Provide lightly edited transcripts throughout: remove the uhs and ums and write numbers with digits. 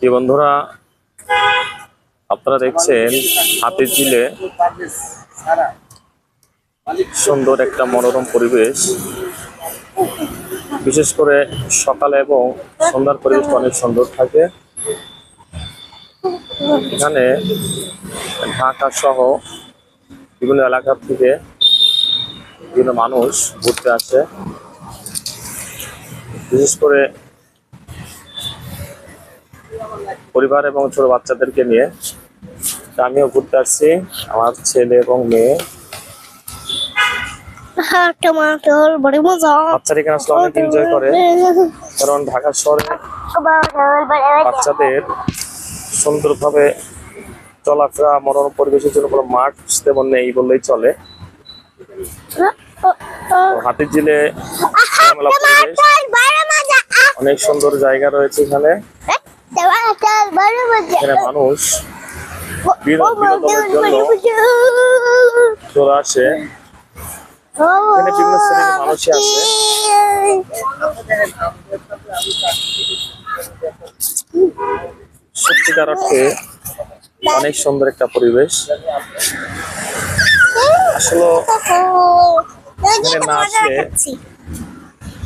যে বন্ধুরা আপনারা দেখছেন হাতিঝিলে সুন্দর একটা মনোরম পরিবেশ, বিশেষ করে সকালে এবং সন্ধ্যার পরিবেশটা অনেক সুন্দর থাকে। এখানে ঢাকা সহ বিভিন্ন এলাকা থেকে বিভিন্ন মানুষ ঘুরতে আসে, বিশেষ করে পরিবার এবং ছোট বাচ্চাদেরকে নিয়ে। আমিও ঘুরতে আসছি, আমার ছেলে এবং মেয়ে। বাচ্চারা এখানে আসলে অনেক এনজয় করে, কারণ ঢাকা শহরে বাচ্চাদের সুন্দরভাবে চলাফেরা মনোরম পরিবেশের জন্য কোনো মাঠ তেমন নেই বললেই চলে। হাতিঝিলে অনেক সুন্দর জায়গা রয়েছে এখানে। এখানে মানুষ বিনোদনের জন্য চলে আসে, এখানে বিভিন্ন শ্রেণীর মানুষই আসে। সত্যিকার অর্থে অনেক সুন্দর একটা পরিবেশ। আসলে এখানে না আসলে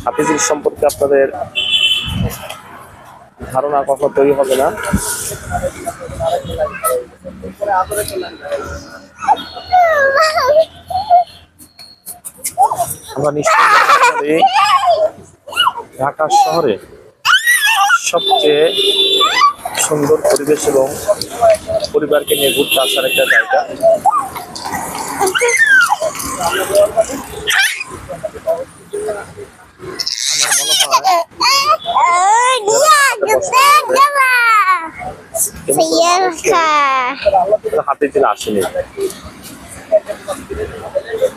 হাতিঝিল সম্পর্কে আপনাদের ধারণা কখনো তৈরি হবে না। আমরা নিশ্চয়ই ঢাকা শহরে সবচেয়ে সুন্দর পরিবেশ এবং পরিবারকে নিয়ে ঘুরতে আসার একটা জায়গা। হাতিঝিল আসেনি,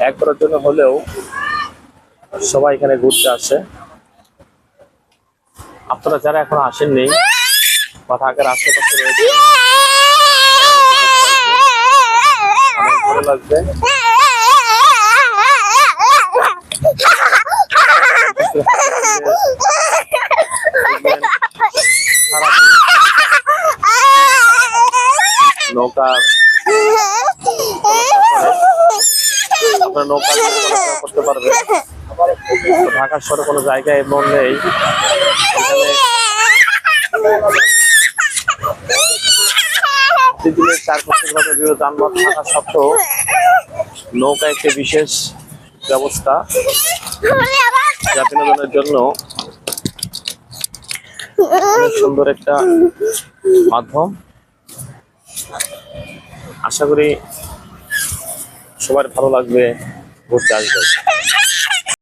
একবারের জন্য হলেও সবাই এখানে ঘুরতে আসে। আপনারা যারা এখন আসেননি বা ঢাকার আশেপাশে রয়েছে, অনেক ভালো লাগবে। নৌকা করতে পারবে। ঢাকা শহরে কোনো জায়গায় এমন নেই এখানে চারপাশে বিভিন্ন যানবাহন থাকা সত্ত্বেও নৌকা একটি বিশেষ ব্যবস্থা, যা বিনোদনের জন্য অনেক সুন্দর একটা মাধ্যম। আশা করি সবার ভালো লাগবে, ঘুরতে আসবে।